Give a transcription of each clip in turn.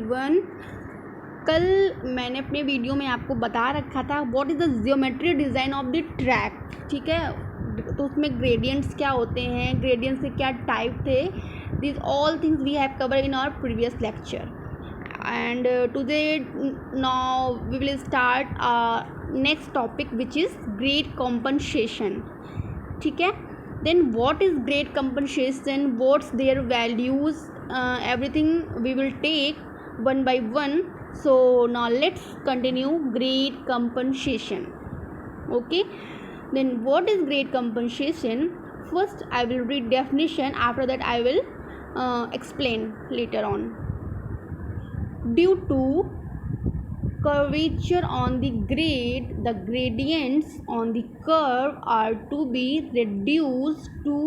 Everyone, कल मैंने अपने वीडियो में आपको बता रखा था what is the geometry design of the track, ठीक है। तो उसमें ग्रेडियंट्स क्या होते हैं, ग्रेडियंट्स के क्या टाइप थे, this all things we have covered in our previous lecture and today now we will start our next topic which is grade compensation, ठीक है। then what is grade compensation, what's their values, everything we will take one by one. So now let's continue grade compensation. Okay, then what is grade compensation? First I will read definition, after that I will explain later on. Due to curvature on the grade, the gradients on the curve are to be reduced to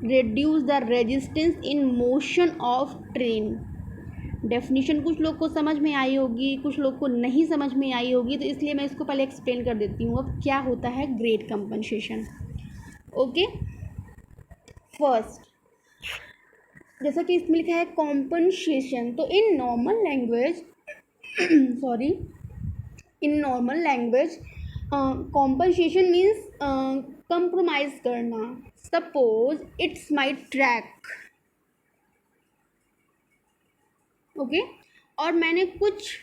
reduce the resistance in motion of train. Definition कुछ लोग को समझ में आई होगी, कुछ लोग को नहीं समझ में आई होगी, तो इसलिए मैं इसको पहले एक्सप्लेन कर देती हूँ अब क्या होता है ग्रेड कंपनसेशन। ओके, फर्स्ट जैसा कि इसमें लिखा है कॉम्पनसेशन, तो in normal language in normal language compensation means compromise करना। Suppose it's my track, okay, और मैंने कुछ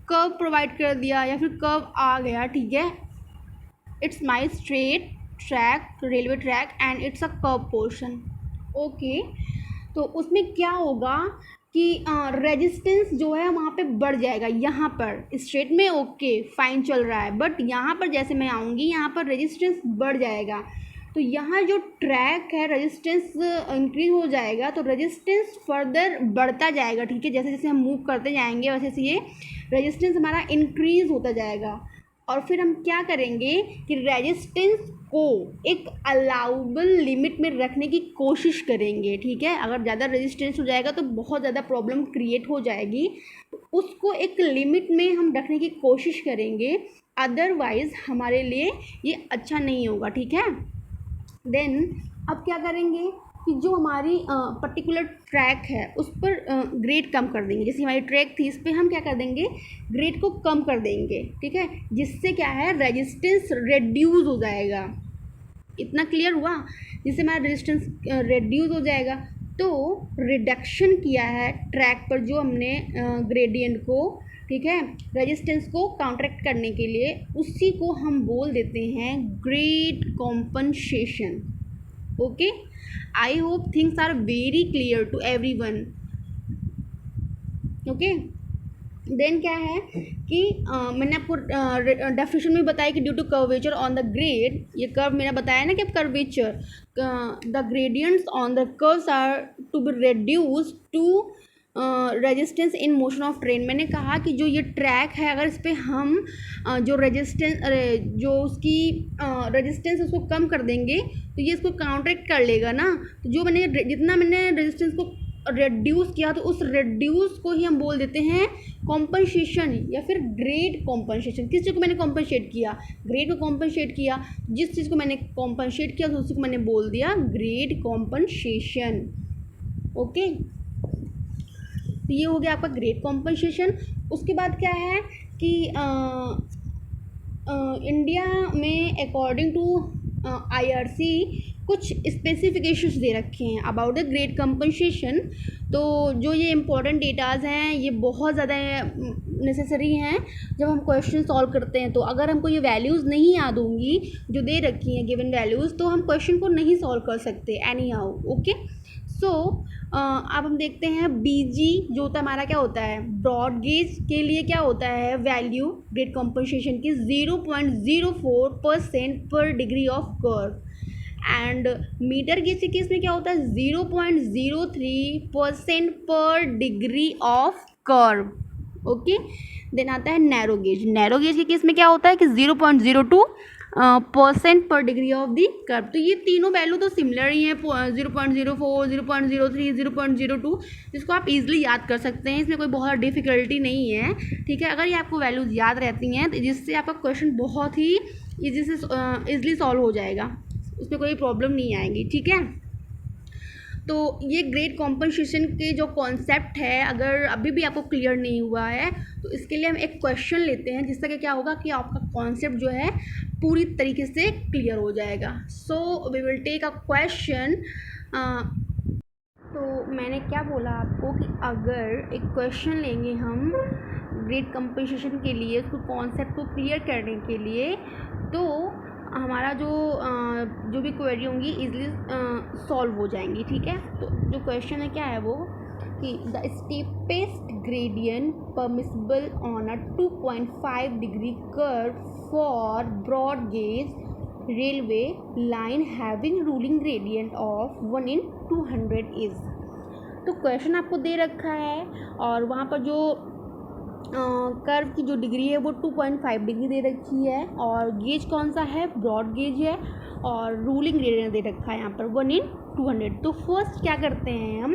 कर्व प्रोवाइड कर दिया या फिर कर्व आ गया, ठीक है। It's my straight track, railway track, and it's a curve portion, okay. तो उसमें क्या होगा कि रेजिस्टेंस जो है वहाँ पे बढ़ जाएगा। यहाँ पर स्ट्रेट में ओके फाइन चल रहा है, बट यहाँ पर जैसे मैं आऊँगी यहाँ पर रेजिस्टेंस बढ़ जाएगा। तो यहाँ जो ट्रैक है रेजिस्टेंस इंक्रीज हो जाएगा, तो रेजिस्टेंस फर्दर बढ़ता जाएगा, ठीक है। जैसे जैसे हम मूव करते जाएंगे वैसे वैसे ये रेजिस्टेंस हमारा इंक्रीज होता जाएगा। और फिर हम क्या करेंगे कि रेजिस्टेंस को एक अलाउबल लिमिट में रखने की कोशिश करेंगे, ठीक है। अगर ज़्यादा रेजिस्टेंस हो जाएगा तो बहुत ज़्यादा प्रॉब्लम क्रिएट हो जाएगी, उसको एक लिमिट में हम रखने की कोशिश करेंगे, अदरवाइज़ हमारे लिए ये अच्छा नहीं होगा, ठीक है। देन अब क्या करेंगे कि जो हमारी पर्टिकुलर ट्रैक है उस पर ग्रेड कम कर देंगे। जैसे हमारी ट्रैक थी, इस पर हम क्या कर देंगे, ग्रेड को कम कर देंगे, ठीक है। जिससे क्या है रेजिस्टेंस रिड्यूस हो जाएगा। इतना क्लियर हुआ? जिससे हमारा रेजिस्टेंस रिड्यूस हो जाएगा। तो रिडक्शन किया है ट्रैक पर जो हमने ग्रेडियंट को, ठीक है, रेजिस्टेंस को काउंटरैक्ट करने के लिए, उसी को हम बोल देते हैं grade compensation. Okay, I hope things are very clear to everyone. Okay, then क्या है कि मैंने आपको डेफिनेशन में बताया कि due to curvature on the grade, ये कर्व मेरा बताया ना कि अब curvature, the gradients on the curves are to be reduced to resistance in motion of train. मैंने कहा कि जो ये ट्रैक है अगर इस पर हम जो रेजिस्टेंस जो उसकी रेजिस्टेंस उसको कम कर देंगे तो ये इसको काउंटरैक्ट कर लेगा ना। तो जो मैंने जितना मैंने रेजिस्टेंस को रिड्यूस किया तो उस रिड्यूस को ही हम बोल देते हैं कॉम्पनसेशन या फिर ग्रेड कॉम्पनसेशन। किस चीज़ को मैंने कॉम्पनसेट किया, ग्रेड को कॉम्पनसेट किया। जिस चीज़ को मैंने कॉम्पनसेट किया तो उसी को मैंने बोल दिया ग्रेड कॉम्पनसेशन। ओके, तो ये हो गया आपका ग्रेड कॉम्पनसेशन। उसके बाद क्या है कि इंडिया में अकॉर्डिंग टू IRC कुछ स्पेसिफिकेशंस दे रखे हैं अबाउट द ग्रेड कॉम्पनसेशन। तो जो ये इम्पोर्टेंट डेटाज हैं ये बहुत ज़्यादा नेसेसरी हैं जब हम क्वेश्चन सॉल्व करते हैं। तो अगर हमको ये वैल्यूज़ नहीं याद होंगी जो दे रखी हैं गिवन वैल्यूज़, तो हम क्वेश्चन को नहीं सॉल्व कर सकते एनी हाउ। ओके, सो अब हम देखते हैं BG जो होता है हमारा, क्या होता है ब्रॉड गेज के लिए क्या होता है वैल्यू ग्रेड कॉम्पनसेशन की 0.04% पर degree of curve, and metre gauge के केस में क्या होता है 0.03% पर degree of curve. Okay, then आता है नैरो गेज। नैरो गेज के केस में क्या होता है कि 0.02% पर डिग्री ऑफ दी कर्व। तो ये तीनों वैल्यू तो सिमिलर ही हैं, 0.04, 0.03, 0.02, जिसको आप इजीली याद कर सकते हैं, इसमें कोई बहुत डिफ़िकल्टी नहीं है, ठीक है। अगर ये आपको वैल्यूज़ याद रहती हैं तो जिससे आपका क्वेश्चन बहुत ही ईजीली सॉल्व हो जाएगा, उसमें कोई प्रॉब्लम नहीं आएगी, ठीक है। तो ये ग्रेट कॉम्पनसेशन के जो कॉन्सेप्ट है, अगर अभी भी आपको क्लियर नहीं हुआ है तो इसके लिए हम एक क्वेश्चन लेते हैं, जिससे कि क्या होगा कि आपका कॉन्सेप्ट जो है पूरी तरीके से क्लियर हो जाएगा। So we will take a question. तो मैंने क्या बोला आपको कि अगर एक क्वेश्चन लेंगे हम ग्रेट कंपनसेशन के लिए, उसको कॉन्सेप्ट को क्लियर करने के लिए, तो हमारा जो भी क्वेरी होंगी इजीली सॉल्व हो जाएंगी, ठीक है। तो जो क्वेश्चन है क्या है वो कि the steepest gradient permissible on a 2.5 degree curve for broad gauge railway line having ruling gradient of 1/200 is. तो क्वेश्चन आपको दे रखा है और वहाँ पर जो कर्व की जो डिग्री है वो 2.5 डिग्री दे रखी है, और गेज कौन सा है, ब्रॉड गेज है, और रूलिंग ग्रेडियंट दे रखा है यहाँ पर 1/200। तो फर्स्ट क्या करते हैं हम,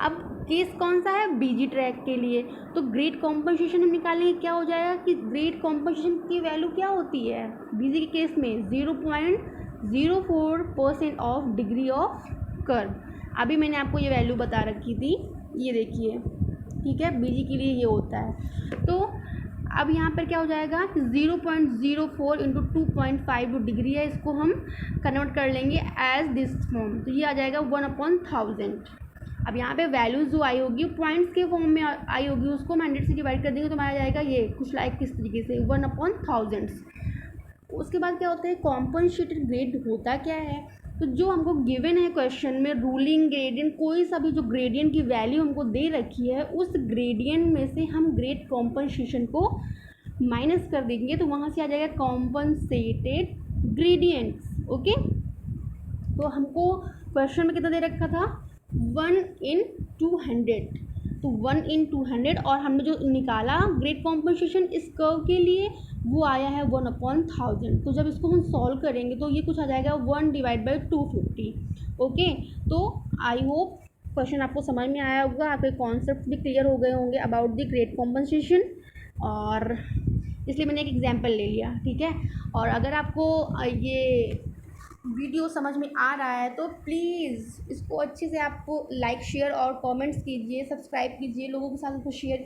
अब केस कौन सा है, बीजी ट्रैक के लिए। तो ग्रेट कॉम्पनसेशन हम निकालेंगे, क्या हो जाएगा कि ग्रेट कॉम्पनसेशन की वैल्यू क्या होती है बीजी के केस में, 0.04% ऑफ डिग्री ऑफ कर्व। अभी मैंने आपको ये वैल्यू बता रखी थी, ये देखिए, ठीक है, बीजी के लिए ये होता है। तो अब यहाँ पर क्या हो जाएगा कि 0.04 इंटू 2.5 जो डिग्री है, इसको हम कन्वर्ट कर लेंगे एज दिस फॉर्म, तो ये आ जाएगा 1/1000। अब यहाँ पे वैल्यूज जो आई होगी पॉइंट्स के फॉर्म में आई होगी, उसको हम 100 से डिवाइड कर देंगे तो हमारा जाएगा ये कुछ लाइक किस तरीके से 1/1000। उसके बाद क्या होता है, कॉम्पनसेटेड ग्रेड होता क्या है। तो जो हमको गिवन है क्वेश्चन में रूलिंग ग्रेडियंट, कोई सा भी जो ग्रेडियंट की वैल्यू हमको दे रखी है, उस ग्रेडियंट में से हम ग्रेट कॉम्पनसेशन को माइनस कर देंगे, तो वहाँ से आ जाएगा कॉम्पनसेटेड ग्रेडियंट्स। ओके, तो हमको क्वेश्चन में कितना दे रखा था, 1/200, तो 1/200, और हमने जो निकाला ग्रेट कॉम्पनसेशन इस कर्व के लिए वो आया है 1/1000। तो जब इसको हम सॉल्व करेंगे तो ये कुछ आ जाएगा 1/250। ओके, तो आई होप क्वेश्चन आपको समझ में आया होगा, आपके कॉन्सेप्ट भी क्लियर हो गए होंगे अबाउट द ग्रेट कॉम्पनसेशन, और इसलिए मैंने एक एग्जांपल ले लिया, ठीक है। और अगर आपको ये वीडियो समझ में आ रहा है तो प्लीज़ इसको अच्छे से आपको लाइक शेयर और कमेंट्स कीजिए, सब्सक्राइब कीजिए, लोगों के साथ इसको शेयर